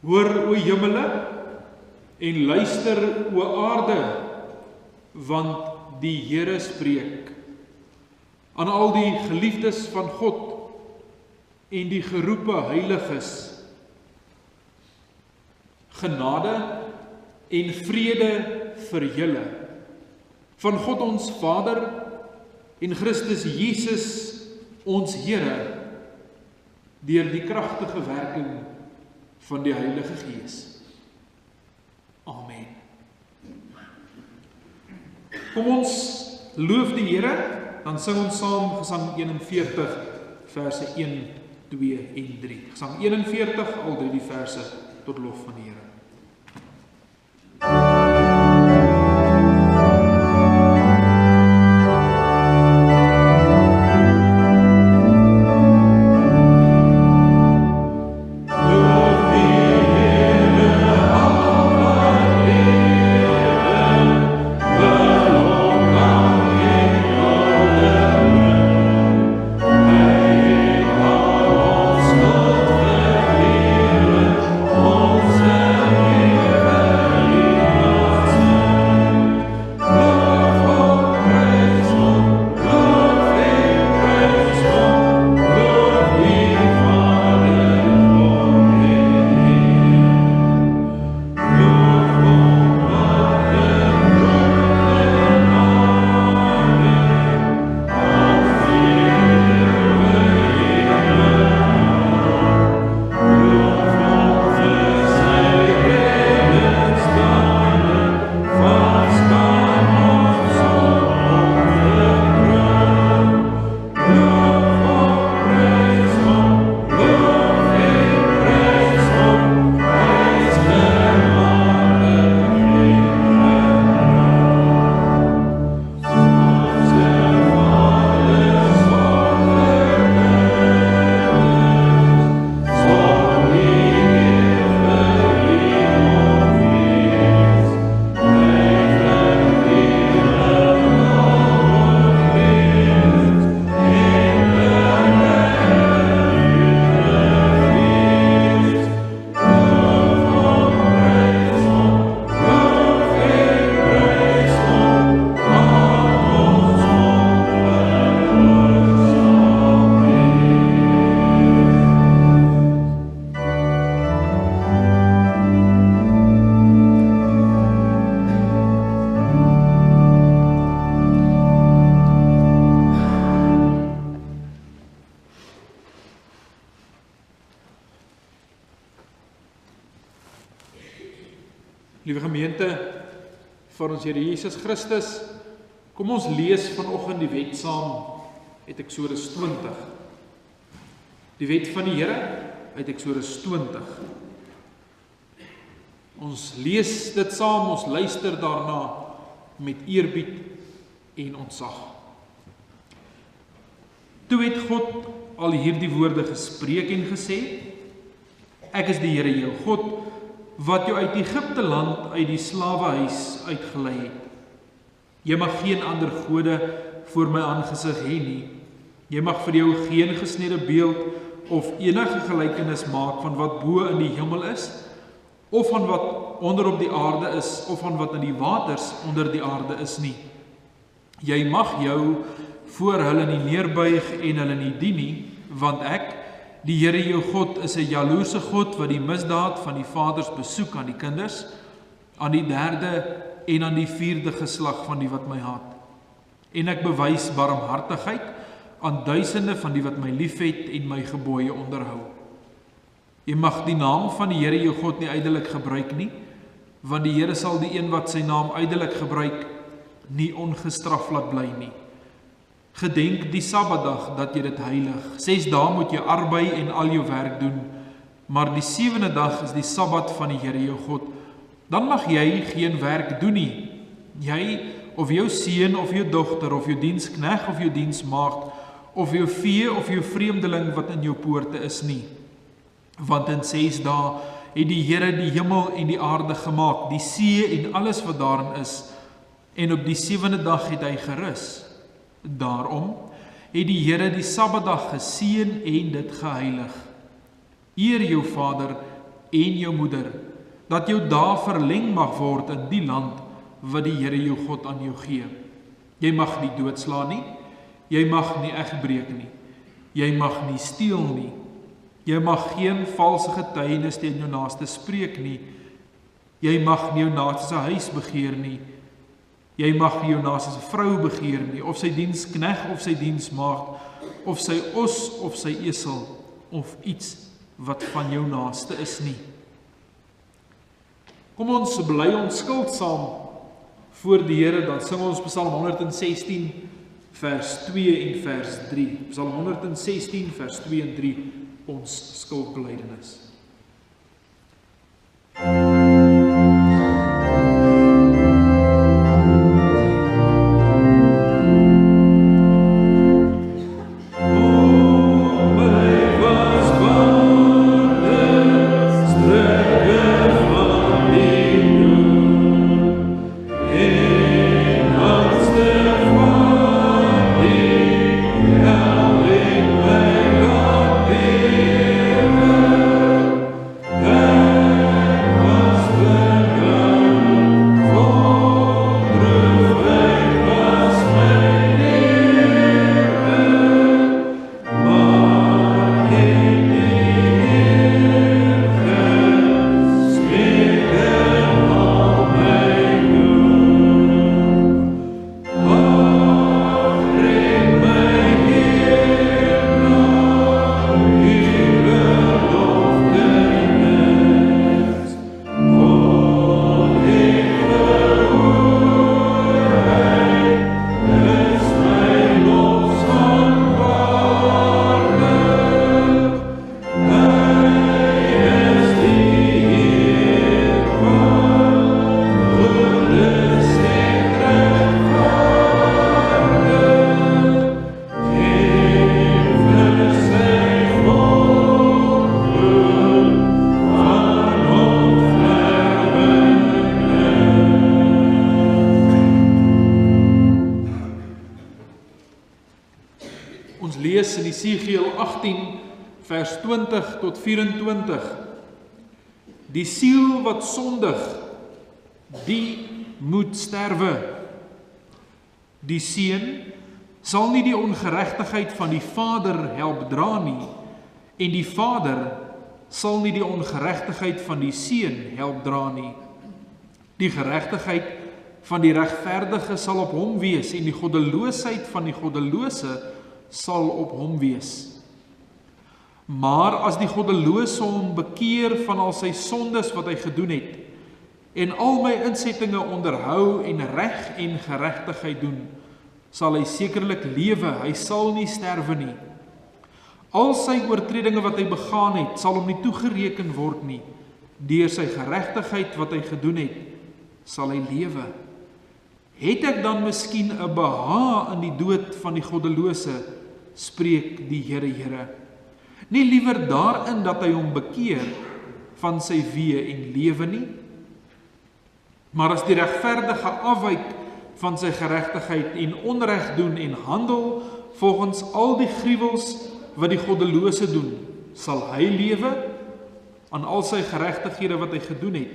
Hoor, o hemele, en luister, o aarde, want die Here spreek. Aan al die geliefdes van God en die geroepe heiliges, genade en vrede vir julle, van God ons Vader en Christus Jesus ons Here, deur die kragtige werking van die Heilige Gees. Amen. Kom ons loof die Here, dan sing ons saam Gesang 41, verse 1, 2 en 3. Gesang 41, al die verse tot lof van die Here. Liewe gemeente van ons Here Jesus Christus, kom ons lees vanoggend die wet saam uit Eksodus 20. Die wet van die Here uit Eksodus 20. Ons lees dit saam, ons luister daarna met eerbied en ontzag. Toe het God al hierdie woorde gespreek en gesê: Ek is die Here jou God, wat jou uit Egipte land, uit die slawehuis uitgelei het. Jy mag geen ander gode voor my aangesig hê nie. Jy mag vir jou geen gesnede beeld of enige gelykenis maak van wat bo in die hemel is, of van wat onder op die aarde is, of van wat in die waters onder die aarde is nie. Jy mag jou voor hulle nie neerbuig en hulle nie dien nie, want ek, die Here jou God, is 'n jaloerse God wat die misdaad van die vaders besoek aan die kinders, aan die 3de en aan die 4de geslag van die wat my haat. En ek bewys barmhartigheid aan duisende van die wat my liefhet en my gebooie onderhou. Jy mag die naam van die Here jou God nie ydelik gebruik nie, want die Here sal die een wat sy naam ydelik gebruik nie ongestraf laat bly nie. Gedenk die Sabbatdag dat jy dit heilig. 6 dae moet jy arbei en al jou werk doen, maar die 7de dag is die Sabbat van die Here jou God. Dan mag jy geen werk doen nie. Jy of jou seun of jou dogter of jou dienskneg of jou diensmaagd of jou vee of jou vreemdeling wat in jou poorte is nie. Want in 6 dae het die Here die hemel en die aarde gemaak, die see en alles wat daarin is, en op die 7de dag het hy gerus. Daarom het die Here die Sabbatdag geseën en dit geheilig. Eer jou vader en jou moeder, dat jou dae verleng mag word in die land wat die Here jou God aan jou gee. Jy mag nie doodslaan nie, jy mag nie egbreek nie, jy mag nie steel nie, jy mag geen valse getuienis teen jou naaste spreek nie, jy mag nie jou naaste se huis begeer nie, jy mag nie jou naaste se vrou begeer nie, of sy dienskneg of sy diensmaagd, of sy os of sy esel, of iets wat van jou naaste is nie. Kom ons bely ons skuld saam voor die Here, dan sing ons Psalm 116 vers 2 en vers 3. Psalm 116 vers 2 en 3, ons skuldbelydenis. In Esegiel 18 vers 20 tot 24. Die siel wat sondig, die moet sterwe. Die seun sal nie die ongeregtigheid van die vader help dra nie, en die vader sal nie die ongeregtigheid van die seun help dra nie. Die geregtigheid van die regverdige sal op hom wees, en die goddeloosheid van die goddelose sal op hom wees. Maar as die goddelose hom bekeer van al sy sondes wat hy gedoen het, en al my insettinge onderhou en reg en geregtigheid doen, sal hy sekerlik lewe, hy sal nie sterwe nie. Al sy oortredinge wat hy begaan het, sal hom nie toegereken word nie. Deur sy geregtigheid wat hy gedoen het, sal hy lewe. Het ek dan miskien 'n behaag in die dood van die goddelose, spreek die Here. Nie liewer daarin dat hy hom bekeer van sy weë en lewe nie? Maar as die regverdige afwyk van sy geregtigheid en onreg doen en handel volgens al die gruwels wat die goddelose doen, sal hy lewe. Aan al sy geregtighede wat hy gedoen het,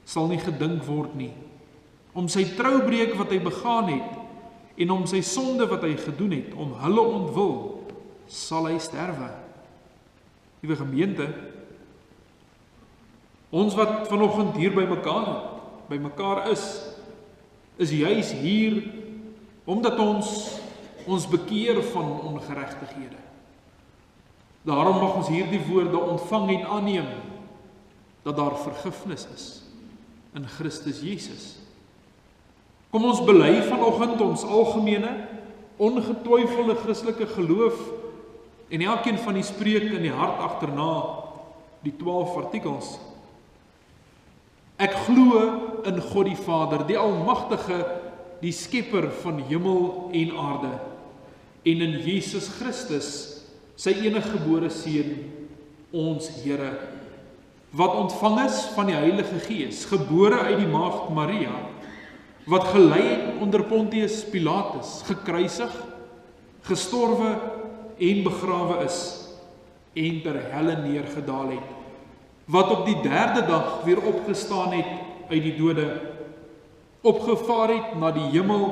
sal nie gedink word nie. Om sy troubreek wat hy begaan het, en om sy sonde wat hy gedoen het, om hulle ontwil, sal hy sterwe. Liewe gemeente, ons wat vanoggend hier by mekaar is juis hier, omdat ons bekeer van ongeregtighede. Daarom mag ons hierdie woorde ontvang en aanneem, dat daar vergifnis is in Christus Jesus. Kom ons bely vanoggend ons algemene, ongetwyfelde Christelike geloof en elkeen van die spreuke in die hart agterna, die 12 artikels. Ek glo in God die Vader, die Almagtige, die Skepper van hemel en aarde, en in Jesus Christus, sy eniggebore Seun, ons Here, wat ontvang is van die Heilige Gees, gebore uit die maagd Maria, wat gelei het onder Pontius Pilatus, gekruisig, gestorwe en begrawe is, en ter helle neergedaal het, wat op die 3de dag weer opgestaan het uit die dode, opgevaar het na die hemel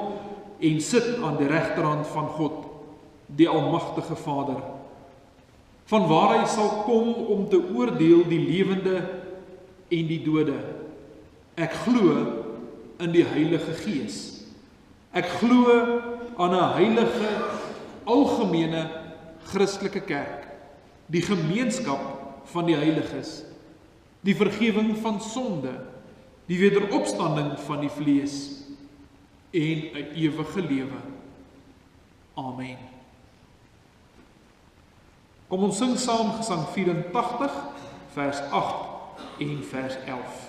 en sit aan die regterhand van God, die almagtige Vader, vanwaar hy sal kom om te oordeel die lewende en die dode. Ek glo in die Heilige Gees. Ek glo aan 'n heilige, algemene Christelike kerk, die gemeenskap van die heiliges, die vergifnis van sonde, die wederopstanding van die vlees en 'n ewige lewe. Amen. Kom ons sing saam Gesang 84, vers 8 en vers 11.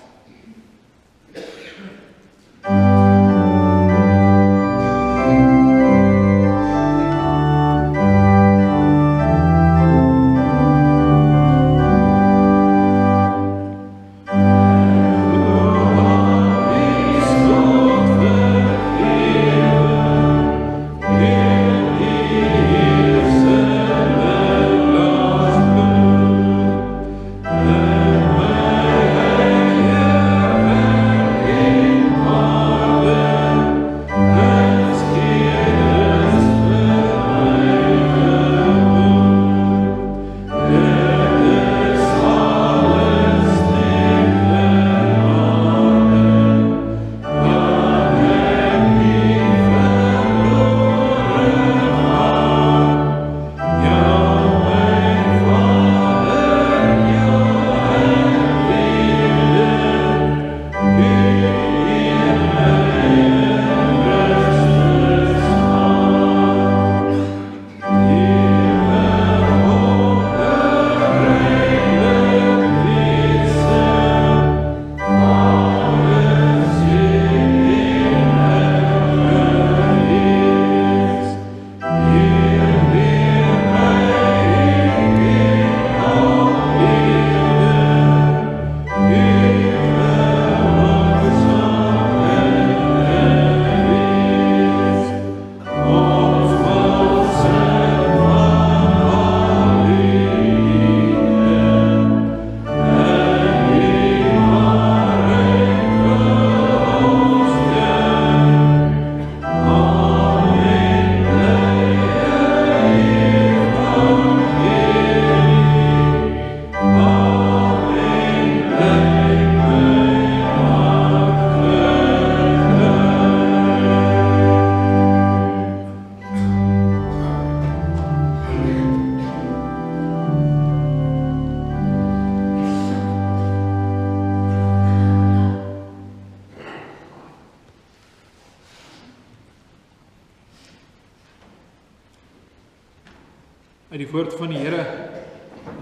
Uit die woord van die Here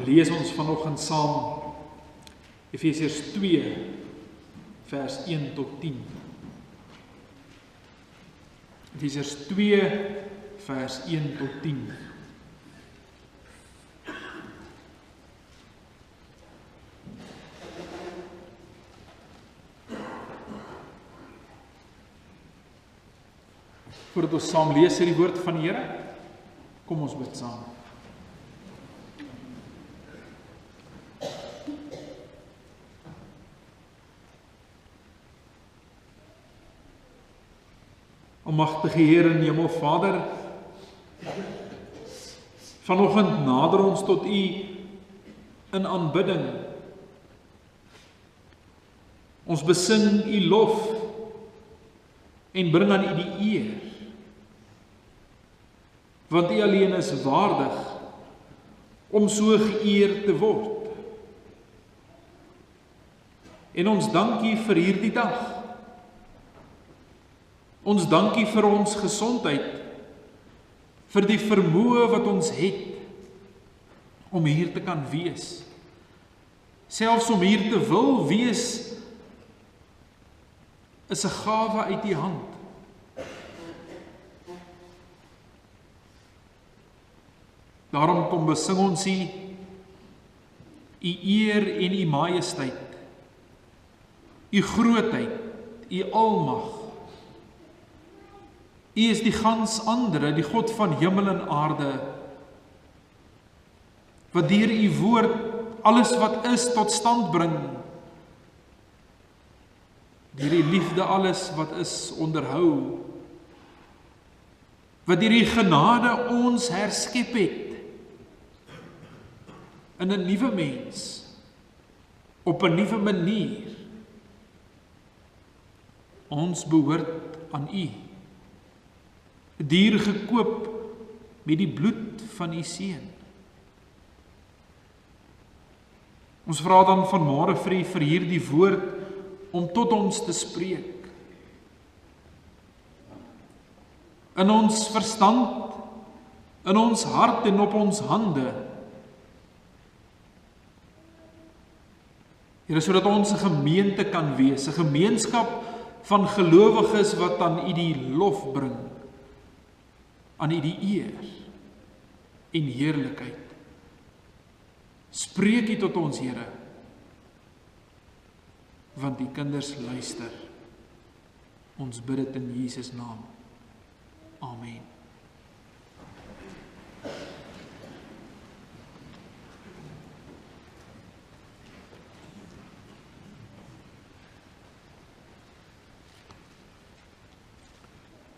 lees ons vanoggend saam Efesiërs 2 vers 1 tot 10. Efesiërs 2 vers 1 tot 10. Voordat ons saam lees uit die woord van die Here, kom ons bid saam. Almagtige Heer en Hemelvader, vanoggend nader ons tot U in aanbidding. Ons besing U lof en bring aan U die eer, want U alleen is waardig om so geëer te word. En ons dank U vir hierdie dag. Ons dank U vir ons gesondheid, vir die vermoë wat ons het om hier te kan wees. Selfs om hier te wil wees is 'n gawe uit U hand. Daarom kom besing ons U eer en U majesteit, U grootheid, U almag. U is die gans andere, die God van hemel en aarde, wat deur U woord alles wat is tot stand bring, deur die liefde alles wat is onderhou, wat deur die genade ons herskep het, in 'n nuwe mens, op 'n nuwe manier. Ons behoort aan U, duur gekoop met die bloed van U Seun. Ons vra dan vanmôre vir hierdie woord om tot ons te spreek. In ons verstand, in ons hart en op ons hande. Here, sodat ons 'n gemeente kan wees, 'n gemeenskap van gelowiges wat aan U die lof bring, aan U die eer en heerlikheid. Spreek U tot ons, Here, want die kinders luister. Ons bid dit in Jesus naam. Amen.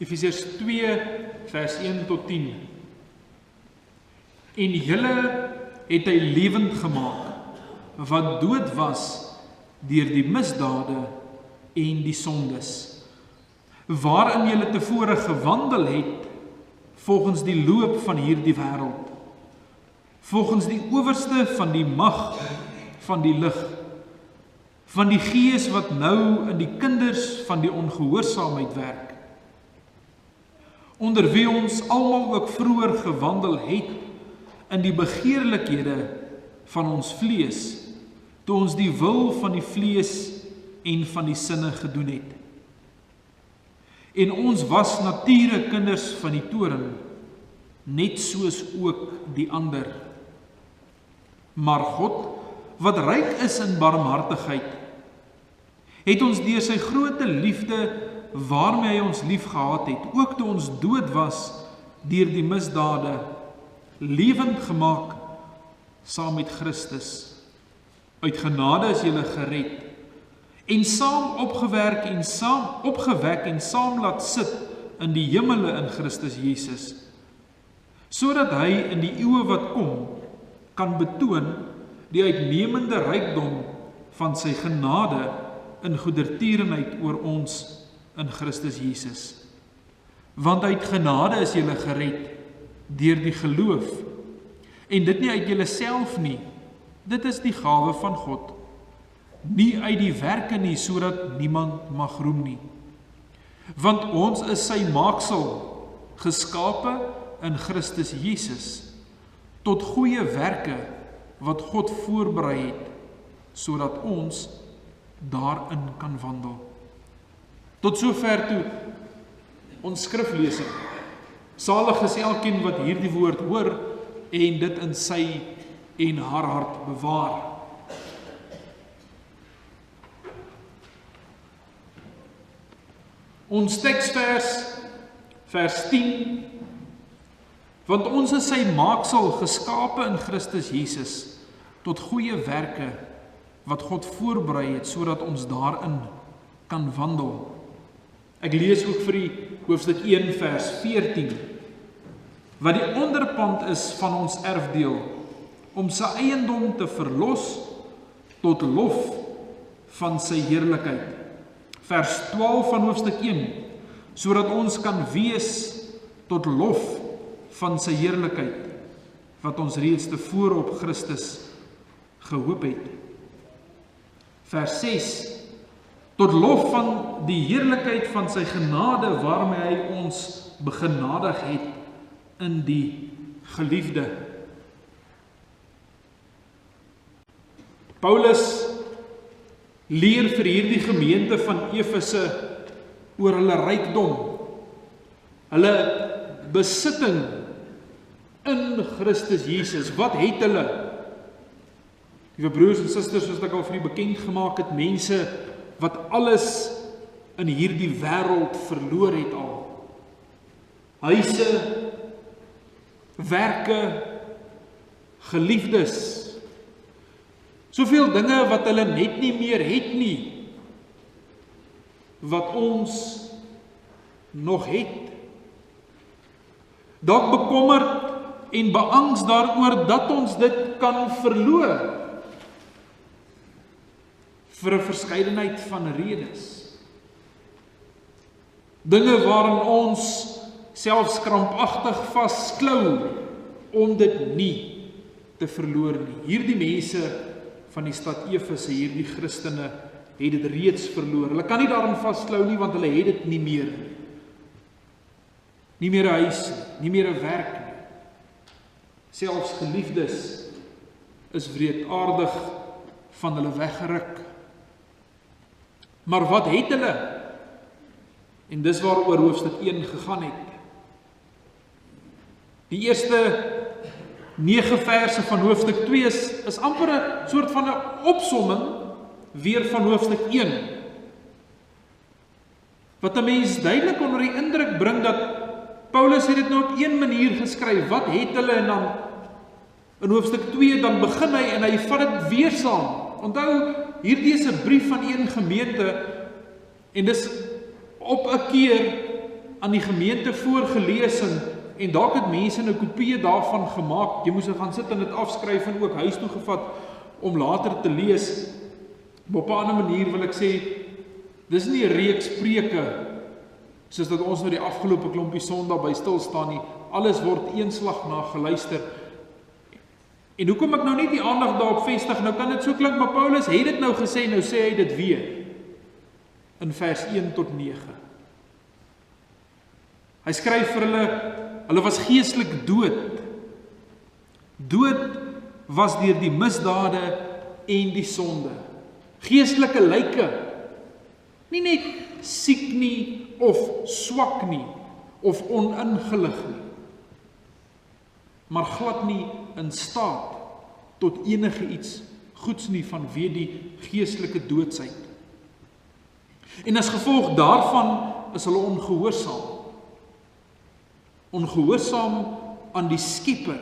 Efesiërs 2 vers 1 tot 10. En julle het hy lewend gemaak, wat dood was deur die misdade en die sondes, waarin julle tevore gewandel het, volgens die loop van hierdie wêreld, volgens die owerste van die mag van die lig, van die gees wat nou in die kinders van die ongehoorsaamheid werk, onder wie ons almal ook vroeër gewandel het in die begeerlikhede van ons vlees, toe ons die wil van die vlees en van die sinne gedoen het. En ons was nature kinders van die toorn, net soos ook die ander. Maar God, wat ryk is in barmhartigheid, het ons deur sy groote liefde waarmee hy ons lief gehad het, ook toe ons dood was deur die misdade, lewend gemaak saam met Christus. Uit genade is julle gered, en saam opgewek en saam laat sit in die hemele in Christus Jesus, sodat hy in die eeue wat kom, kan betoon die uitnemende rykdom van sy genade in goedertierenheid oor ons in Christus Jesus. Want uit genade is julle gered deur die geloof, en dit nie uit julle self nie, dit is die gawe van God, nie uit die werke nie, sodat niemand mag roem nie. Want ons is sy maaksel, geskape in Christus Jesus, tot goeie werke wat God voorberei het, sodat ons daarin kan wandel. Tot sover toe ons skriflesing. Salig is elkeen wat hierdie woord hoor en dit in sy en haar hart bewaar. Ons teksvers, vers 10, want ons is sy maaksel, geskape in Christus Jesus, tot goeie werke wat God voorberei het, sodat ons daarin kan wandel. Ek lees ook vir die hoofstuk 1 vers 14, wat die onderpand is van ons erfdeel, om sy eiendom te verlos tot lof van sy heerlikheid. Vers 12 van hoofstuk 1, sodat ons kan wees tot lof van sy heerlikheid, wat ons reeds tevore op Christus gehoop het. Vers 6, tot lof van die heerlikheid van sy genade, waarmee hy ons begenadig het in die geliefde. Paulus leer vir hierdie gemeente van Efese oor hulle rykdom, hulle besitting in Christus Jesus. Wat het hulle? Liewe broers en susters, soos ek al vir u bekend gemaak het, mense wat alles in hierdie wêreld verloor het al. Huise, werke, geliefdes, Soveel dinge wat hulle net nie meer het nie, wat ons nog het. Dalk bekommerd en beangs daaroor dat ons dit kan verloor, vir 'n verskeidenheid van redes. Dinge waarin ons selfs krampagtig vasklou om dit nie te verloor nie. Hierdie mense van die stad Efese, hierdie Christene, het dit reeds verloor. Hulle kan nie daarin vasklou nie, want hulle het dit nie meer nie. Nie meer 'n huis, nie meer 'n werk nie. Selfs geliefdes is wreedaardig van hulle weggeruk. Maar wat het hulle? En dis waaroor hoofstuk 1 gegaan het. Die eerste 9 verse van hoofstuk 2 is amper 'n soort van 'n opsomming weer van hoofstuk 1. Wat 'n mens duidelik onder die indruk bring dat Paulus het dit nou op een manier geskryf. Wat het hulle? En dan in hoofstuk 2 dan begin hy en hy vat dit weer saam. Onthou, hierdie is 'n brief van een gemeente en dis op 'n keer aan die gemeente voorgelees en dalk het mense 'n kopie daarvan gemaak. Jy moes gaan sit en dit afskryf en ook huis toe gevat om later te lees. Op 'n ander manier wil ek sê, dis nie 'n reeks preke soos dat ons nou die afgelope klompie Sondag by stil staan nie. Alles word eenslag na geluister. En hoekom ek nou nie die aandag daarop vestig, nou kan dit so klink, maar Paulus het dit nou gesê, nou sê hy dit weer. In vers 1 tot 9. Hy skryf vir hulle was geestelik dood. Dood was deur die misdade en die sonde. Geestelike lyke. Nie net siek nie, of swak nie, of oningelig nie, maar glad nie in staat tot enige iets goeds nie vanweë die geestelike doodsheid. En as gevolg daarvan is hulle ongehoorsaam. Ongehoorsaam aan die Skepper.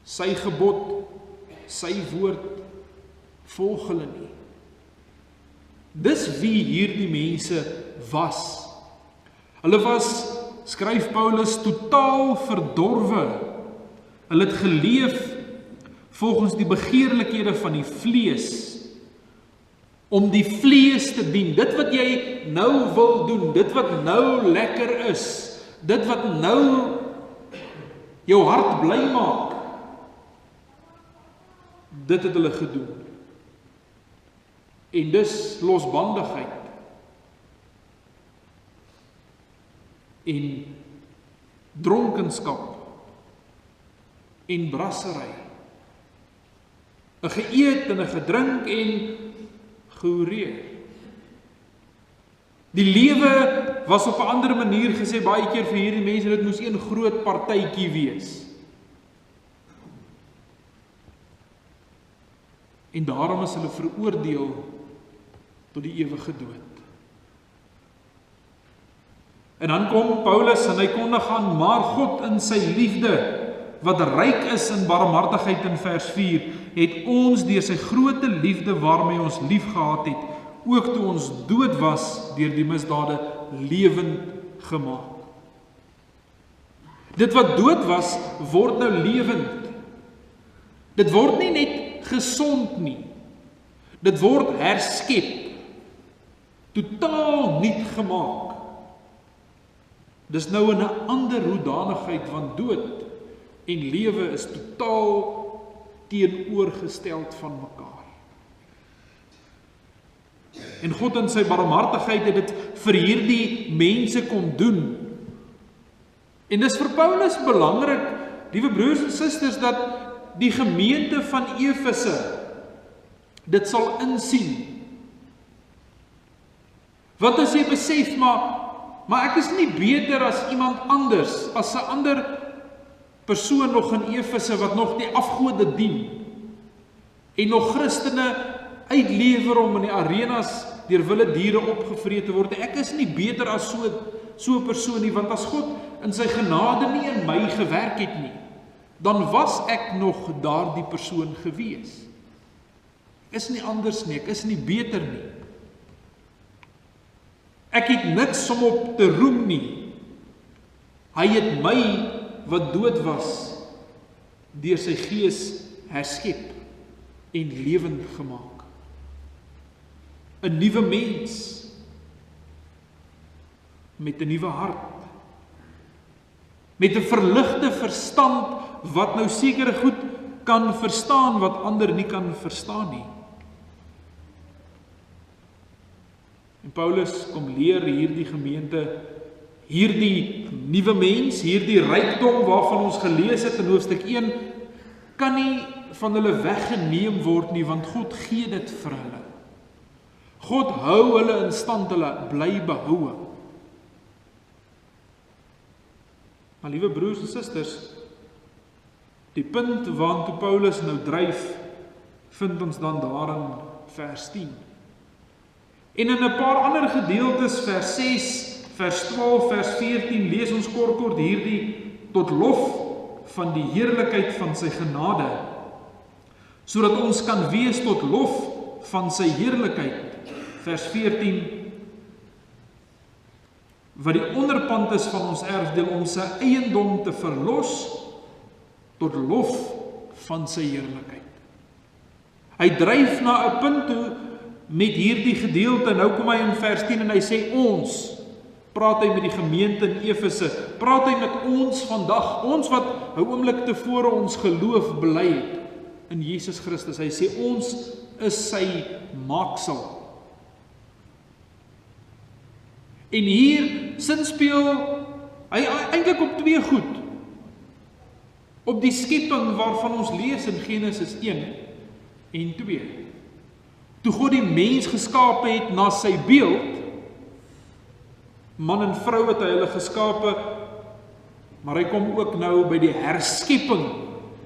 Sy gebod, sy woord, volg hulle nie. Dis wie hierdie mense was. Hulle was, skryf Paulus, totaal verdorwe. Hulle het geleef volgens die begeerlikhede van die vlees, om die vlees te dien. Dit wat jy nou wil doen, dit wat nou lekker is, dit wat nou jou hart bly maak, dit het hulle gedoen. En dus losbandigheid en dronkenskap en brassery, 'n geëet en 'n gedrink en gehoreer. Die lewe was op 'n ander manier gesê baie keer vir hierdie mense, dit moes een groot partytjie wees. En daarom is hulle veroordeel tot die ewige dood. En dan kom Paulus en hy kondig aan, maar God in sy liefde, wat ryk is in barmhartigheid in vers 4, het ons deur sy groote liefde waarmee ons lief gehad het, ook toe ons dood was deur die misdade, lewend gemaak. Dit wat dood was, word nou lewend. Dit word nie net gesond nie. Dit word herskep. Totaal nuut gemaak. Dis nou in 'n ander hoedanigheid, want dood en lewe is totaal teenoorgesteld van mekaar. En God in sy barmhartigheid het dit vir hierdie mense kom doen. En dis vir Paulus belangrik, liewe broers en susters, dat die gemeente van Efese dit sal insien. Want as jy besef, maar ek is nie beter as iemand anders, as 'n ander persoon nog in Efese wat nog die afgode dien en nog Christene uitlewer om in die arenas deur wilde diere opgevreet te word. Ek is nie beter as so 'n persoon nie, want as God in sy genade nie in my gewerk het nie, dan was ek nog daardie persoon gewees. Ek is nie anders nie, ek is nie beter nie. Ek het niks om op te roem nie. Hy het my, wat dood was, deur sy gees herskep en lewend gemaak. 'n nuwe mens, met 'n nuwe hart, met 'n verligte verstand, wat nou sekere goed kan verstaan, wat ander nie kan verstaan nie. En Paulus kom leer hierdie gemeente, hierdie nuwe mens, hierdie rykdom waarvan ons gelees het in hoofstuk 1, kan nie van hulle weggeneem word nie, want God gee dit vir hulle. God hou hulle in stand, hulle bly behoue. Maar liewe broers en susters, die punt waartoe Paulus nou dryf, vind ons dan daar in vers 10. En in 'n paar ander gedeeltes, vers 6, vers 12, vers 14, lees ons kort hierdie tot lof van die heerlikheid van sy genade, sodat ons kan wees tot lof van sy heerlikheid. Vers 14, wat die onderpand is van ons erfdeel, om sy eiendom te verlos, tot lof van sy heerlikheid. Hy dryf na 'n punt toe met hierdie gedeelte. Nou kom hy in vers 10 en hy sê ons, praat hy met die gemeente in Efese, praat hy met ons vandag, ons wat 'n oomblik tevore ons geloof bely het in Jesus Christus. Hy sê ons is sy maaksel. En hier sinspeel hy eintlik op twee goed. Op die skepping waarvan ons lees in Genesis 1 en 2. Toe God die mens geskape het na sy beeld, man en vrou het hy hulle geskape, maar hy kom ook nou by die herskepping,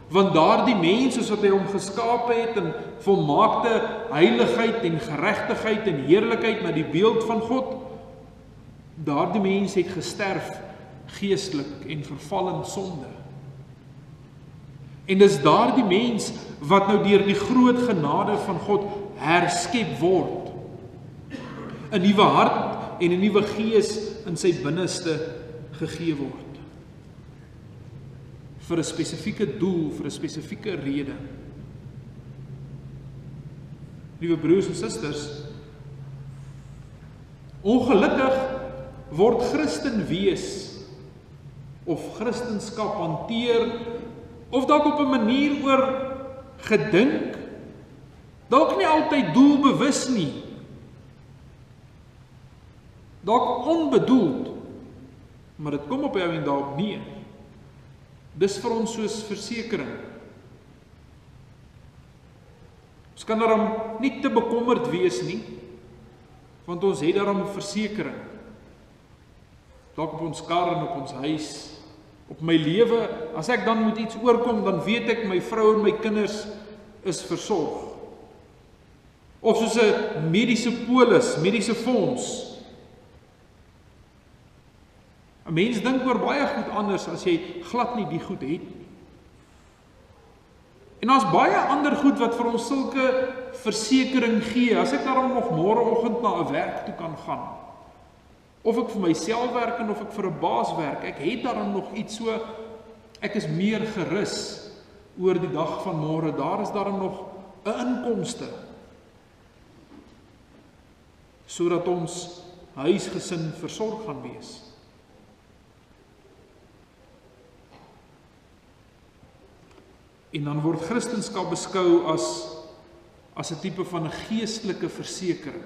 want daardie mens soos wat hy hom geskape het in volmaakte heiligheid en geregtigheid en heerlikheid na die beeld van God, daardie mens het gesterf geestelik en verval in sonde. En dis daardie mens wat nou deur die groot genade van God herskep word. 'n Nuwe hart en 'n nuwe gees in sy binneste gegee word. Vir 'n spesifieke doel, vir 'n spesifieke rede. Liewe broers en susters, ongelukkig word Christen wees of Christenskap hanteer of dalk op 'n manier oor gedink, dalk nie altyd doelbewus nie, dalk onbedoeld, maar dit kom op jou en daarop neer. Dis vir ons soos versekering. Ons kan daarom nie te bekommerd wees nie, want ons het daarom versekering. Dalk op ons kar en op ons huis, op my lewe, as ek dan moet iets oorkom, dan weet ek my vrou en my kinders is versorg. Of soos 'n mediese polis, mediese fonds. 'n Mens dink oor baie goed anders as jy glad nie die goed het nie. En daar's baie ander goed wat vir ons sulke versekering gee, as ek daarom nog môreoggend na 'n werk toe kan gaan. Of ek vir myself werk en of ek vir 'n baas werk, ek het daarom nog iets, so ek is meer gerus oor die dag van môre. Daar is daarom nog 'n inkomste, sodat ons huisgesin versorg gaan wees. En dan word Christenskap beskou as 'n tipe van 'n geestelike versekering.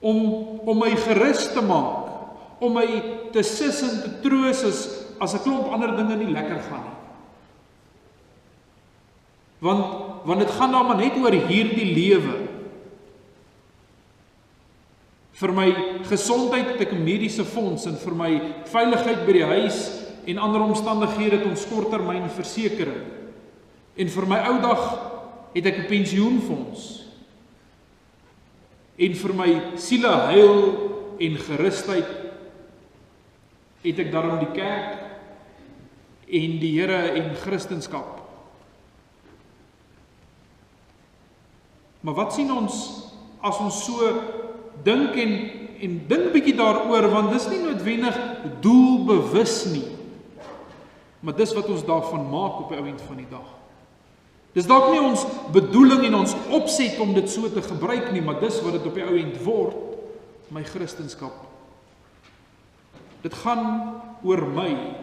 Om my gerus te maak, om my te sis en te troos as 'n klomp ander dinge nie lekker gaan nie. Want dit gaan dan maar net oor hierdie lewe. Vir my gesondheid het ek 'n mediese fonds, en vir my veiligheid by die huis en ander omstandighede het ons korttermyn versekering. En vir my ou dag het ek 'n pensioenfonds. En vir my sieleheil en gerusheid het ek daarom die kerk en die Here en Christendom. Maar wat sien ons as ons so dink en dink bietjie daaroor, want dis nie noodwendig doelbewus nie. Maar dis wat ons daarvan maak op die ouend van die dag. Dis dalk nie ons bedoeling en ons opset om dit so te gebruik nie, maar dis wat dit op die ouend word, my Christendom. Dit gaan oor my.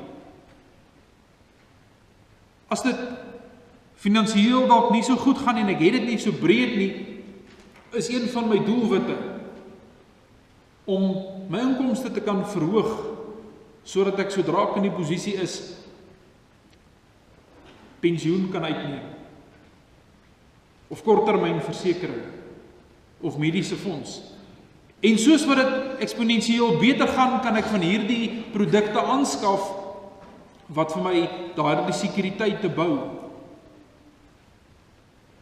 As dit finansiëel dalk nie so goed gaan en ek het dit nie so breed nie, is een van my doelwitte om my inkomste te kan verhoog, sodat ek sodra ek in die posisie is, pensioen kan uitneem, of korttermynversekering, of mediese fonds. En soos wat dit eksponensieel beter gaan, kan ek van hierdie produkte aanskaf, wat vir my daardie sekuriteit te bou.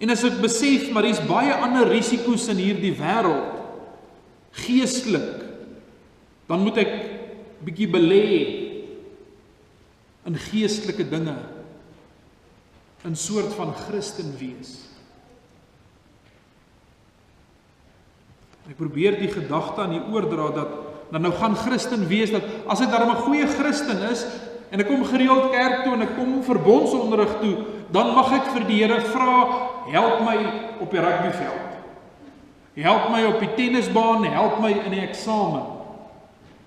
En as ek besef, maar daar's baie ander risiko's in hierdie wêreld, geestelik, dan moet ek bietjie belê in geestelike dinge, in soort van Christen wees. Ek probeer die gedagte aan die oordra dat nou gaan Christen wees, dat as ek daarom 'n goeie Christen is, en ek kom gereeld kerk toe en ek kom verbondsonderrig toe, dan mag ek vir die Here vra, help my op die rugbyveld. Help my op die tennisbaan, help my in die eksamen.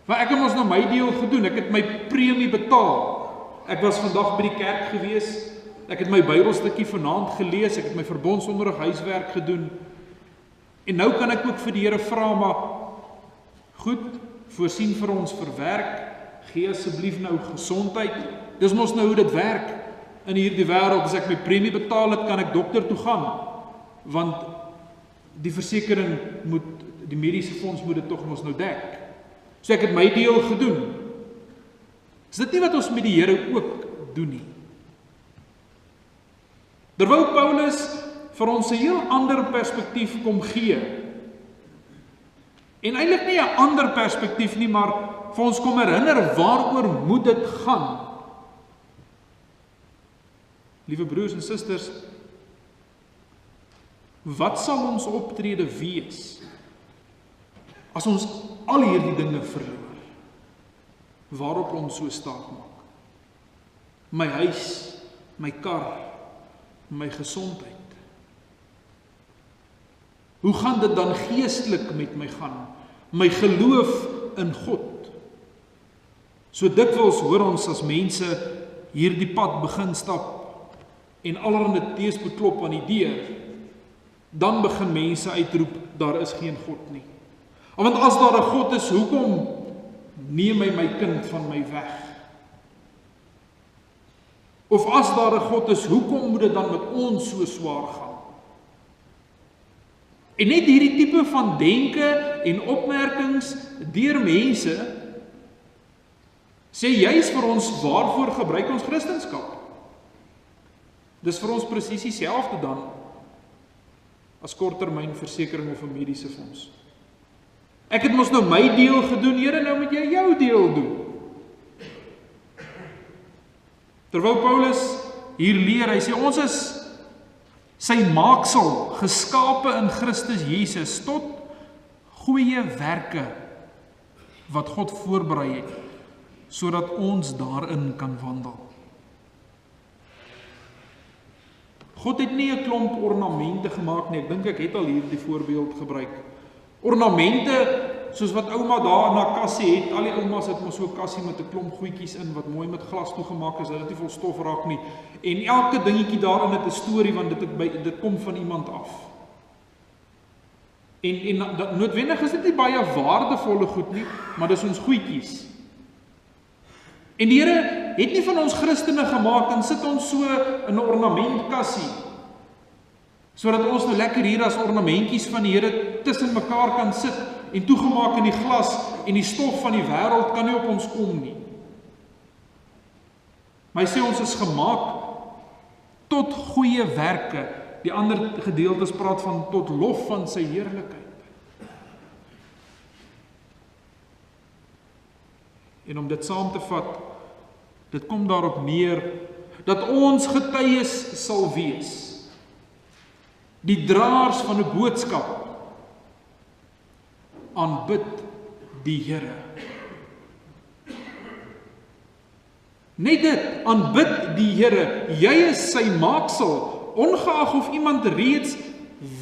Maar ek het mos nou my deel gedoen, ek het my premie betaal. Ek was vandag by die kerk gewees, ek het my Bybelstukkie vanaand gelees, ek het my verbondsonderrig huiswerk gedoen. En nou kan ek ook vir die Here vra, maar goed, voorsien vir ons vir werk, gee asseblief nou gesondheid. Dis mos nou hoe dit werk in hierdie wêreld. As ek my premie betaal het, kan ek dokter toe gaan, want die versekering moet, die mediese fonds moet dit tog mos nou dek. So ek het my deel gedoen. Is dit nie wat ons met die Here ook doen nie? Terwyl Paulus vir ons 'n heel ander perspektief kom gee. En eintlik nie 'n ander perspektief nie, maar vir ons kom herinner waaroor moet dit gaan. Liewe broers en susters, wat sal ons optrede wees as ons al hierdie dinge verloor, waarop ons so staat maak? My huis, my kar, my gesondheid. Hoe gaan dit dan geestelik met my gaan? My geloof in God. So dikwels hoor ons as mense hierdie pad begin stap en allerhande teëspoed klop aan die deur, dan begin mense uitroep, daar is geen God nie. Want as daar 'n God is, hoekom neem hy my kind van my weg? Of as daar 'n God is, hoekom moet dit dan met ons so swaar gaan? En net hierdie tipe van denke en opmerkings deur mense sê juis vir ons, waarvoor gebruik ons Christendom? Dis vir ons presies dieselfde dan as korttermynversekering of 'n mediese fonds. Ek het mos nou my deel gedoen, Here, nou moet jy jou deel doen. Terwyl Paulus hier leer, hy sê ons is sy maaksel, geskape in Christus Jesus tot goeie werke wat God voorberei het, sodat ons daarin kan wandel. God het nie 'n klomp ornamente gemaak nie. Ek dink ek het al hierdie voorbeeld gebruik. Ornamente soos wat ouma daar na kassie het. Al die oumas het mos so 'n kassie met 'n klomp goedjies in wat mooi met glas toegemaak is, dat dit nie vol stof raak nie. En elke dingetjie daarin het 'n storie, want dit kom van iemand af. En noodwendig is dit nie baie waardevolle goed nie, maar dis ons goedjies. En die Here het nie van ons Christene gemaak en sit ons so in 'n ornamentkassie, sodat ons nou lekker hier as ornamentjies van die Here tussen mekaar kan sit en toegemaak in die glas, en die stof van die wêreld kan nie op ons kom nie. Maar hy sê ons is gemaak tot goeie werke. Die ander gedeeltes praat van tot lof van sy heerlikheid. En om dit saam te vat, Dit kom daarop neer dat ons getuies sal wees, die draers van 'n boodskap, aanbid die Here. Net dit, aanbid die Here, jy is sy maaksel, ongeag of iemand reeds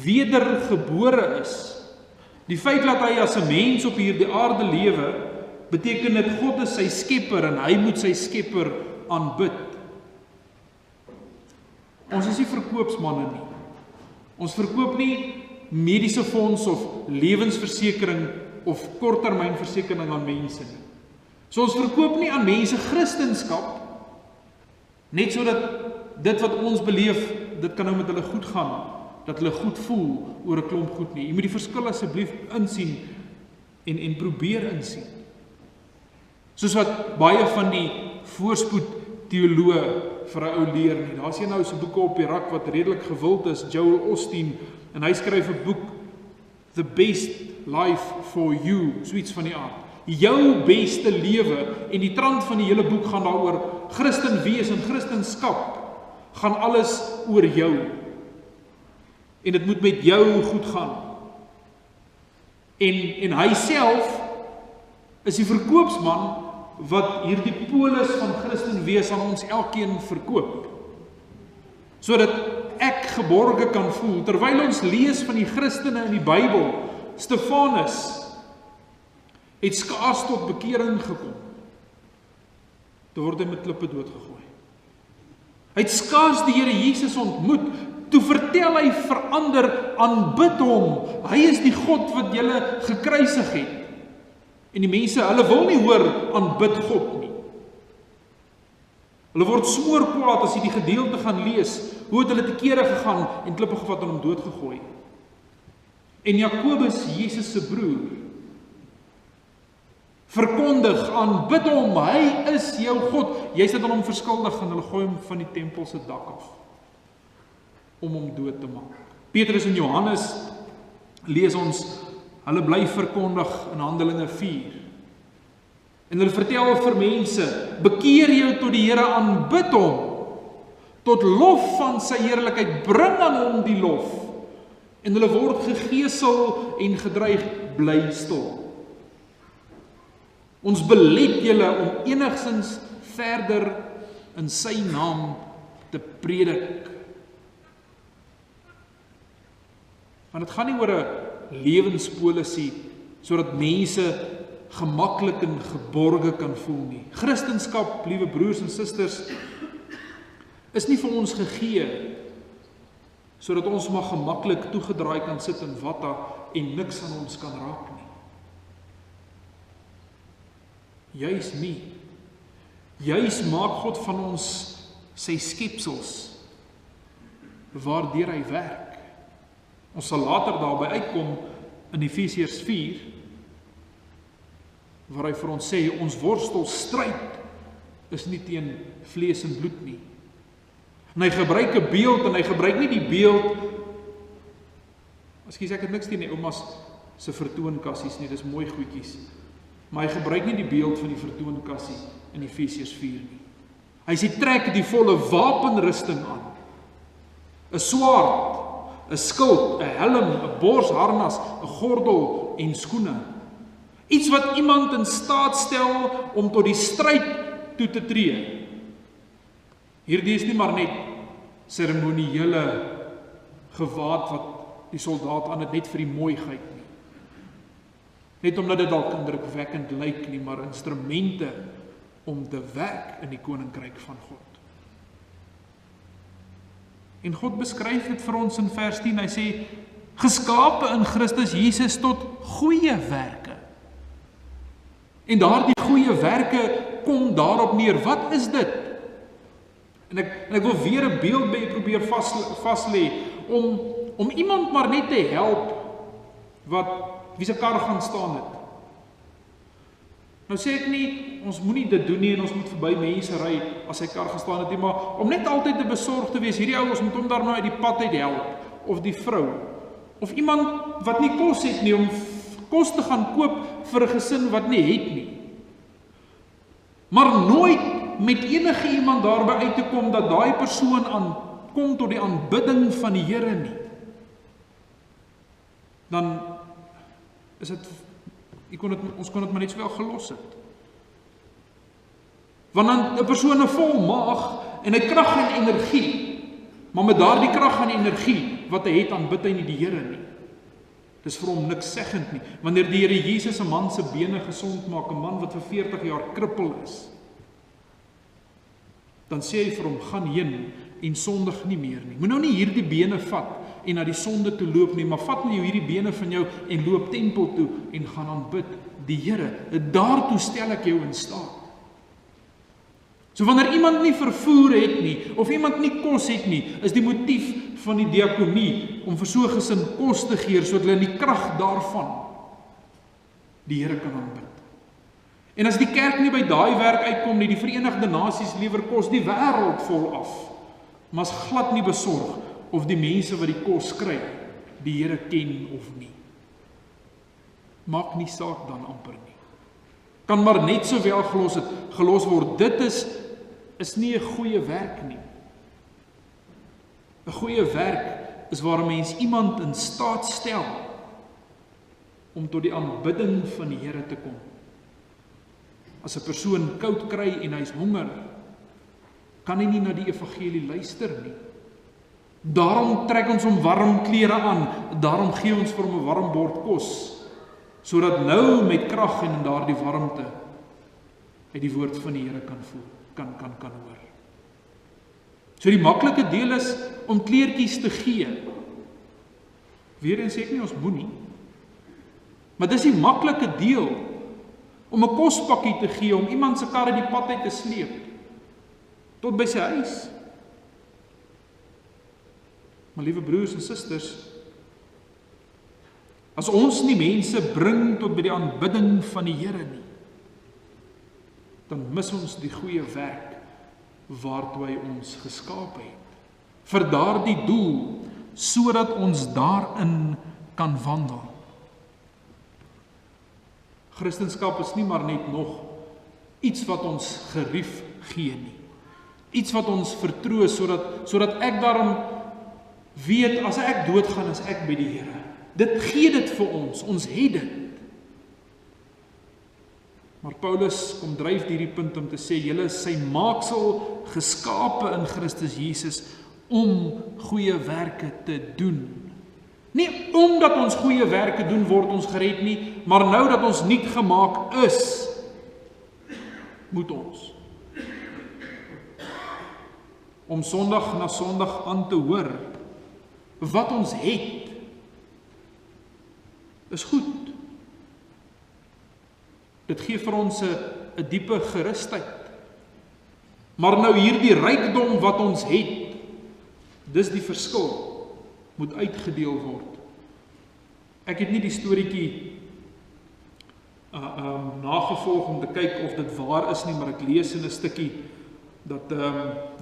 wedergebore is. Die feit dat hy as 'n mens op hierdie aarde lewe, beteken dit God is sy skepper en hy moet sy skepper aanbid. Ons is nie verkoopsmanne nie. Ons verkoop nie mediese fonds of lewensversekering of korttermynversekering aan mense nie. So ons verkoop nie aan mense Christendom, net sodat dit wat ons beleef, dit kan nou met hulle goed gaan, dat hulle goed voel oor 'n klomp goed nie. Jy moet die verskil asseblief insien en probeer insien. Soos wat baie van die voorspoed teoloë vir 'n ou leer nie. Daar's een ou se boeke op die rak wat redelik gewild is, Joel Osteen, en hy skryf 'n boek, The Best Life for You, soets van die aard. Jou beste lewe, en die trant van die hele boek gaan daaroor Christen wees en Christenskap, gaan alles oor jou. En dit moet met jou goed gaan. En hy self is die verkoopsman wat hierdie polis van Christen wees aan ons elkeen verkoop. Sodat ek geborge kan voel, terwyl ons lees van die Christene in die Bybel, Stefanus het skaars tot bekering gekom. Toe word hy met klippe doodgegooi. Hy het skaars die Here Jesus ontmoet, toe vertel hy verander, aanbid hom, hy is die God wat julle gekruisig het. En die mense, hulle wil nie hoor, aanbid God nie. Hulle word smoorkwaad as jy die gedeelte gaan lees, hoe het hulle te kere gegaan en klippe gevat en hom doodgegooi. En Jakobus, Jesus se broer, verkondig, aanbid hom, hy is jou God. Jy sit aan hom verskuldig en hulle gooi hom van die tempel se dak af, om hom dood te maak. Petrus en Johannes, lees ons, hulle bly verkondig in Handelinge 4. En hulle vertel vir mense, bekeer jou tot die Here, aanbid hom, tot lof van sy heerlikheid, bring aan hom die lof. En hulle word gegeesel en gedreig, bly stil. Ons belet julle om enigsins verder in sy naam te predik. Want dit gaan nie oor 'n lewenspolisie sodat mense gemaklik en geborge kan voel nie. Christendom, liewe broers en susters, is nie vir ons gegee sodat ons maar gemaklik toegedraai kan sit in watta en niks aan ons kan raak nie. Juis nie. Juis maak God van ons sy skepsels waardeur hy werk. Ons sal later daarby uitkom in Efesiërs 4, waar hy vir ons sê, ons worstelstryd is nie teen vlees en bloed nie. En hy gebruik 'n beeld, en hy gebruik nie die beeld, ek het niks teen die oumas se vertoonkassies nie, dis mooi goedjies, maar hy gebruik nie die beeld van die vertoonkassie in Efesiërs 4 nie. Hy sê, trek die volle wapenrusting aan, 'n swaard, 'n skild, 'n helm, 'n borsharnas, 'n gordel en skoene. Iets wat iemand in staat stel om tot die stryd toe te tree. Hierdie is nie maar net seremoniële gewaad wat die soldaat aan het net vir die mooiheid nie. Net omdat dit dalk indrukwekkend lyk nie, maar instrumente om te werk in die koninkryk van God. En God beskryf dit vir ons in vers 10, hy sê, geskape in Christus Jesus tot goeie werke. En daardie goeie werke kom daarop neer, wat is dit? En ek wil weer 'n beeld by probeer vaslê, om iemand maar net te help, wie se kar gaan staan het. Nou sê ek nie, ons moenie dit doen nie, en ons moet verby mense ry, as sy kar gestaan het nie, maar om net altyd te besorg te wees, hierdie ou, ons moet hom daar nou uit die pad uit help, of die vrou, of iemand wat nie kos het nie, om kos te gaan koop vir 'n gesin wat nie het nie. Maar nooit met enige iemand daarby uit te kom dat daai persoon kom tot die aanbidding van die Here nie, dan is dit, ons kon dit maar net sowel gelos het. Want dan 'n persoon 'n vol maag en hy krag en energie, maar met daardie krag en energie wat hy het, aanbid hy nie die Here nie. Dis vir hom niks seggend nie. Wanneer die Here Jesus 'n man se bene gesond maak, 'n man wat vir 40 jaar krippel is, dan sê hy vir hom, gaan heen en sondig nie meer nie. Moet nou nie hierdie bene vat en na die sonde toe loop nie, maar vat nou hierdie bene van jou en loop tempel toe en gaan aanbid die Here. Daartoe stel ek jou in staat. So wanneer iemand nie vervoer het nie, of iemand nie kos het nie, is die motief van die diakonie om vir so 'n gesin kos te gee, sodat hulle in die krag daarvan die Here kan aanbid. En as die kerk nie by daai werk uitkom nie, die Verenigde Nasies lewer kos die wêreld vol af, maar is glad nie besorg of die mense wat die kos kry, die Here ken of nie. Maak nie saak dan amper nie. Kan maar net sowel gelos word. Dit is nie 'n goeie werk nie. 'n Goeie werk is waar 'n mens iemand in staat stel om tot die aanbidding van die Here te kom. As 'n persoon koud kry en hy's honger, kan hy nie na die evangelie luister nie. Daarom trek ons hom warm klere aan, daarom gee ons vir hom 'n warm bord kos, sodat nou met krag en in daardie warmte hy die woord van die Here kan voel, kan hoor. So die maklike deel is om kleertjies te gee. Weereens sê ek nie ons moenie, maar dis die maklike deel om 'n kospakkie te gee, om iemand se kar uit die pad uit te sleep tot by sy huis. Maar liewe broers en susters, as ons nie mense bring tot by die aanbidding van die Here nie, dan mis ons die goeie werk waartoe hy ons geskaap het. Vir daardie doel, sodat ons daarin kan wandel. Christendom is nie maar net nog iets wat ons gerief gee nie. Iets wat ons vertroos, sodat ek daarom weet, as ek doodgaan, is ek by die Here. Dit gee dit vir ons het dit. Maar Paulus kom dryf hierdie punt om te sê, julle is sy maaksel, geskape in Christus Jesus, om goeie werke te doen. Nie omdat ons goeie werke doen, word ons gered nie, maar nou dat ons nuut gemaak is, moet ons. Om Sondag na Sondag aan te hoor, wat ons het, is goed. Dit gee vir ons 'n diepe gerusheid. Maar nou hierdie rykdom wat ons het, dis die verskil, moet uitgedeel word. Ek het nie die storieetjie nagevolg om te kyk of dit waar is nie, maar ek lees in 'n stukkie dat,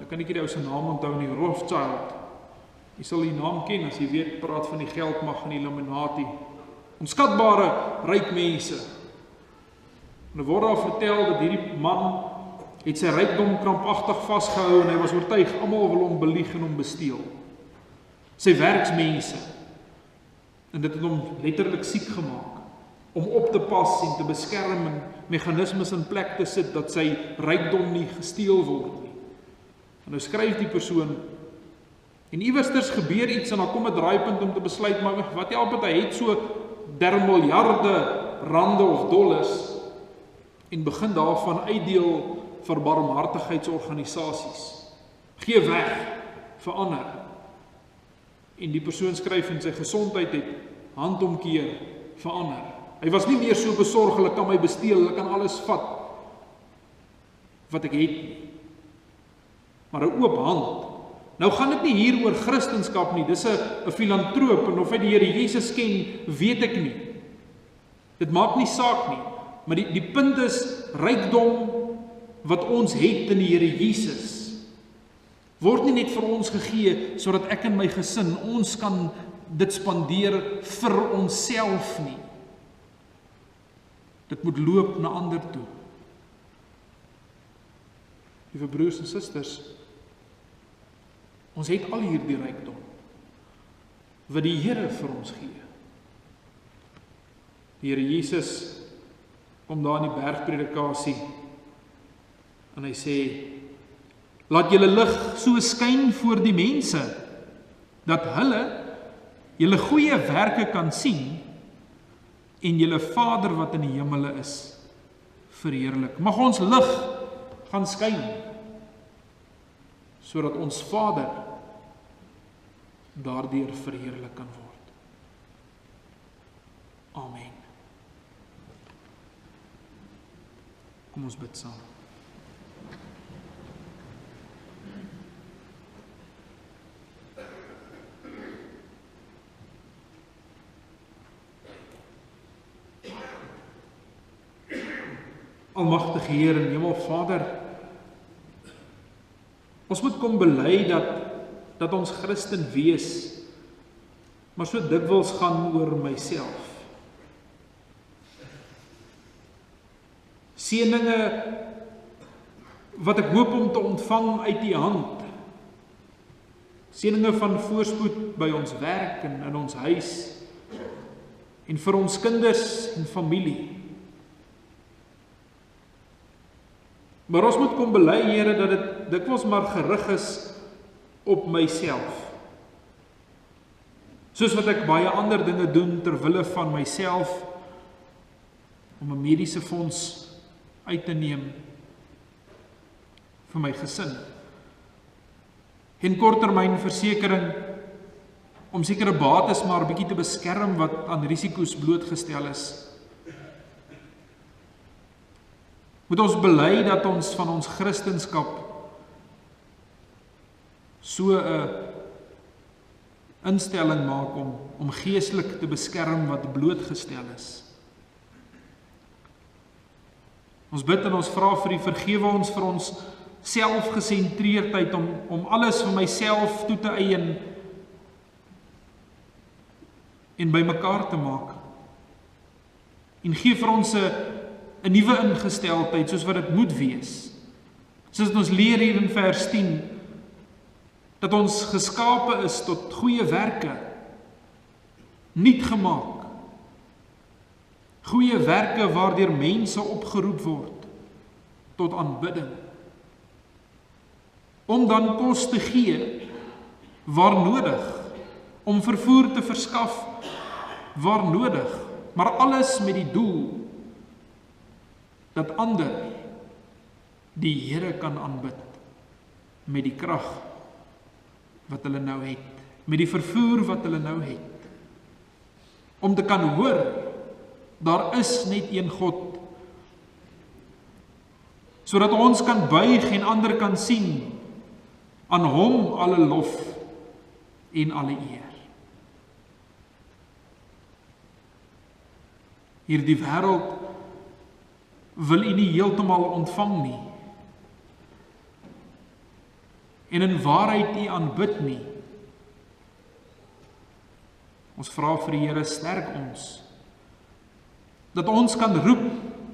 ek kan nie die ou se naam onthou nie, Rothschild. Jy sal die naam ken as jy weet, praat van die geldmag en die Illuminati. Onskatbare ryk mense. En er word daar vertel dat hierdie man het sy rykdom krampagtig vasgehou en hy was oortuig, almal wil hom belieg en hom besteel. Sy werksmense. En dit het hom letterlik siek gemaak, om op te pas en te beskerm en meganismes in plek te sit, dat sy rykdom nie gesteel word nie. En nou skryf die persoon, en iewers gebeur iets en dan kom 'n draaipunt om te besluit, maar wat help het, hy het so miljarde rande of dollars, en begin daarvan uitdeel vir barmhartigheidsorganisasies. Gee weg, verander. En die persoon skryf en sy gesondheid het handomkeer verander. Hy was nie meer so besorg, hulle kan my besteel, hulle kan alles vat wat ek het nie. Maar 'n oop hand. Nou gaan dit nie hier oor Christendom nie, dis 'n filantroop, en of hy die Here Jesus ken, weet ek nie. Dit maak nie saak nie, maar die punt is, rykdom wat ons het in die Here Jesus, word nie net vir ons gegee, sodat ek en my gesin, ons kan dit spandeer vir onsself nie. Dit moet loop na ander toe. Liewe broers en susters, ons het al hierdie rykdom wat die Here vir ons gee. Die Here Jesus kom daar in die bergpredikasie en hy sê, laat julle lig so skyn voor die mense, dat hulle julle goeie werke kan sien en julle Vader wat in die hemele is, verheerlik. Mag ons lig gaan skyn, sodat ons Vader daardeur verheerlik kan word. Amen. Kom ons bid saam. Almagtige Heer en Hemelvader, ons moet kom bely dat ons Christen wees, maar so dikwels gaan oor myself. Seëninge wat ek hoop om te ontvang uit U hand. Seëninge van voorspoed by ons werk en in ons huis en vir ons kinders en familie. Maar ons moet kom bely, Here, dat dit dikwels maar gerig is op myself. Soos wat ek baie ander dinge doen ter wille van myself, om 'n mediese fonds uit te neem vir my gesin. En korttermynversekering om sekere bates maar 'n bietjie te beskerm wat aan risiko's blootgestel is. Moet ons bely dat ons van ons Christenskap so 'n instelling maak om geestelik te beskerm wat blootgestel is. Ons bid en ons vra vir U vergewe ons vir ons selfgesentreerdheid om alles vir myself toe te eien en bymekaar te maak. En gee vir ons 'n nuwe ingesteldheid soos wat dit moet wees. Soos ons leer hier in vers 10, dat ons geskape is tot goeie werke, nuut gemaak. Goeie werke waardeur mense opgeroep word tot aanbidding. Om dan kos te gee waar nodig, om vervoer te verskaf waar nodig, maar alles met die doel dat ander die Here kan aanbid met die krag wat hulle nou het, met die vervoer wat hulle nou het. Om te kan hoor, daar is net een God, sodat ons kan buig en ander kan sien, aan Hom alle lof en alle eer. Hierdie wêreld wil U nie heeltemal ontvang nie, en in waarheid U aanbid nie. Ons vra vir die Here, sterk ons, dat ons kan roep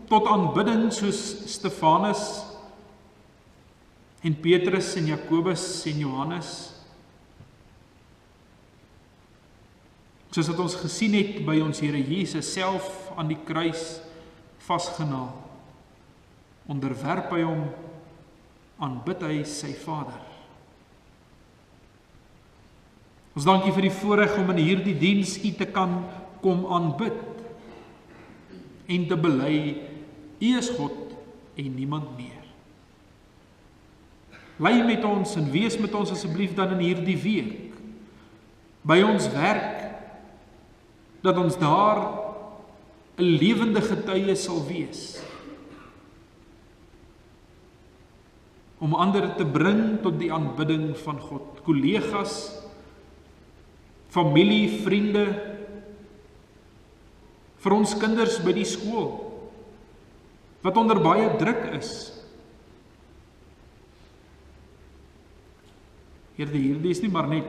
tot aanbidding soos Stefanus en Petrus en Jakobus en Johannes. Soos wat ons gesien het by ons Here Jesus self aan die kruis vasgenaal. Onderwerp hy hom, aanbid hy sy Vader. Ons dank U vir die voorreg om in hierdie diens U te kan kom aanbid en te bely, U is God en niemand meer. Lei met ons en wees met ons asseblief dan in hierdie week, by ons werk, dat ons daar 'n lewende getuie sal wees, om ander te bring tot die aanbidding van God, kollegas, familie, vriende, vir ons kinders by die skool, wat onder baie druk is. Hierdie is nie maar net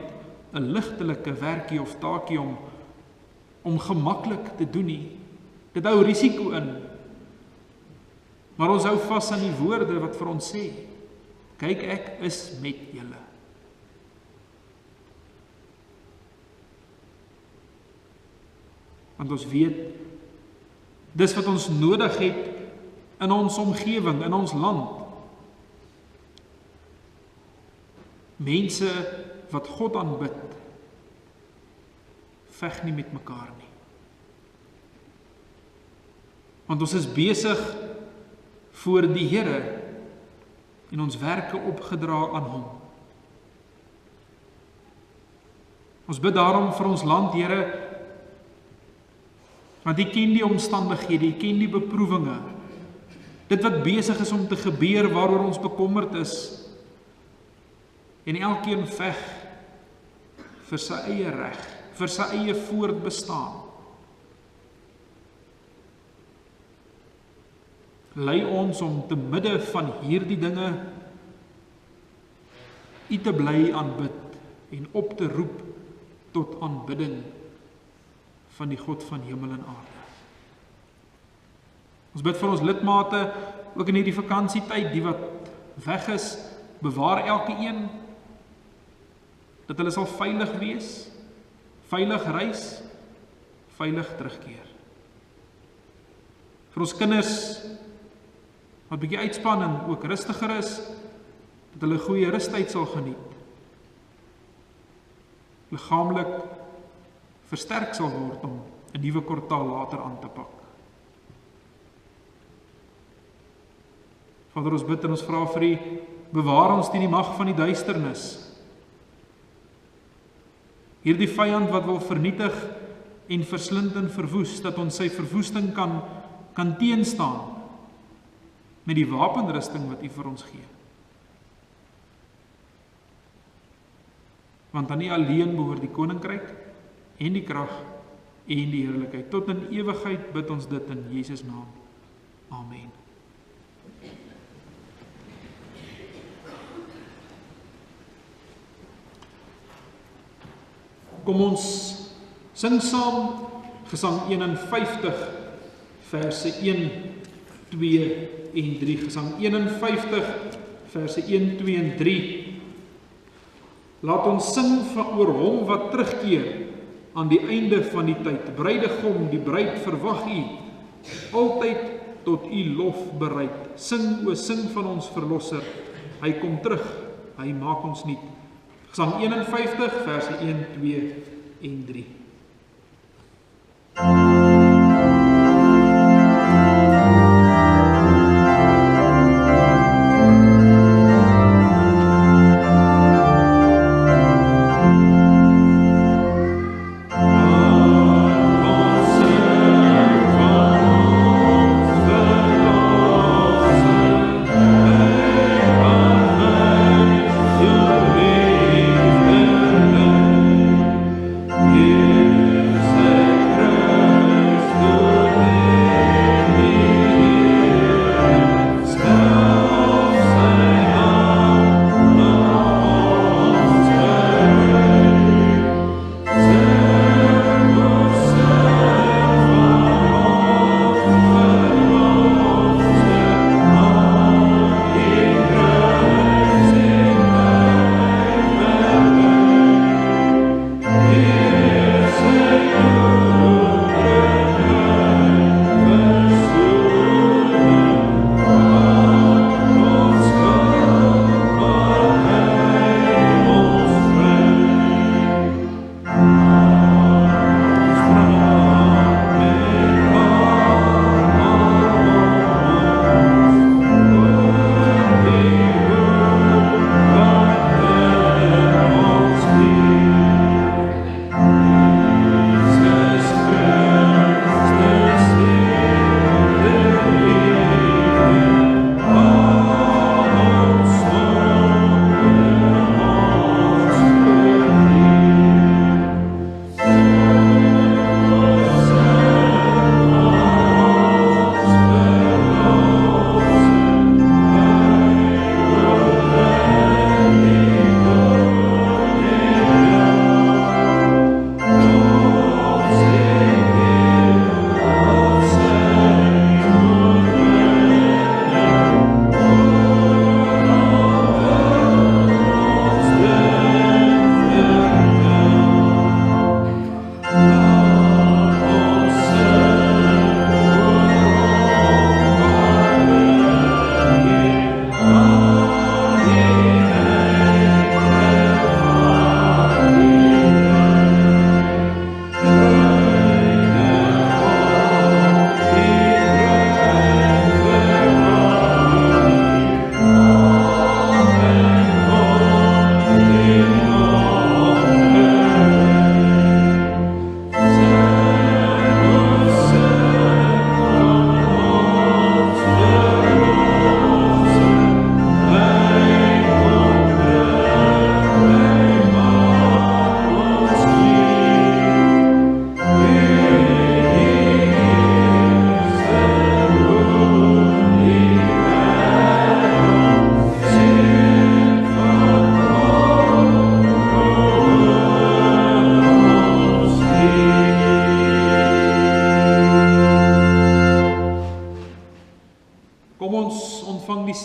'n ligtelike werkie of taakie om gemaklik te doen nie. Dit hou risiko in. Maar ons hou vas aan die woorde wat vir ons sê, kyk, ek is met julle. Want ons weet, dis wat ons nodig het in ons omgewing, in ons land. Mense wat God aanbid, veg nie met mekaar nie. Want ons is besig voor die Here en ons werke opgedra aan hom. Ons bid daarom vir ons land, Here, want U ken die omstandighede, U ken die beproewinge, dit wat besig is om te gebeur, waaroor ons bekommerd is, en elkeen veg vir sy eie reg, vir sy eie voortbestaan. Lei ons om te midde van hierdie dinge U te bly aanbid en op te roep tot aanbidding van die God van hemel en aarde. Ons bid vir ons lidmate, ook in hierdie vakansietyd, die wat weg is, bewaar elke een, dat hulle sal veilig wees, veilig reis, veilig terugkeer. Vir ons kinders, wat bietjie uitspan en ook rustiger is, dat hulle goeie rustyd sal geniet. Liggaamlik versterk sal word om 'n nuwe kwartaal later aan te pak. Vader, ons bid en ons vra vir U, bewaar ons teen die mag van die duisternis. Hierdie vyand wat wil vernietig en verslind en verwoes, dat ons sy verwoesting kan teenstaan met die wapenrusting wat U vir ons gee. Want aan U alleen behoort die koninkryk en die krag en die heerlikheid. Tot in ewigheid bid ons dit in Jesus naam. Amen. Kom ons sing saam Gesang 51, verse 1, 2 en 3. Gesang 51, verse 1, 2 en 3. Laat ons sing oor hom wat terugkeer aan die einde van die tyd. Bruidegom, die bruid verwag U, altyd tot U lof bereid. Sing, o sing van ons verlosser, hy kom terug, hy maak ons nuut. Gesang 51, verse 1, 2 en 3. Yeah.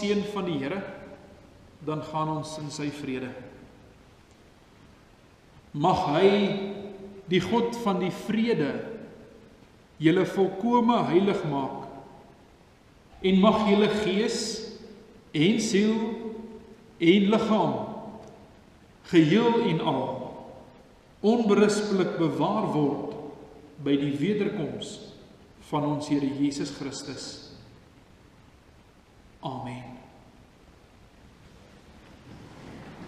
seën van die Here, dan gaan ons in sy vrede. Mag hy, die God van die vrede, julle volkome heilig maak, en mag julle gees en siel en liggaam geheel en al onberispelik bewaar word by die wederkoms van ons Here Jesus Christus. Amen.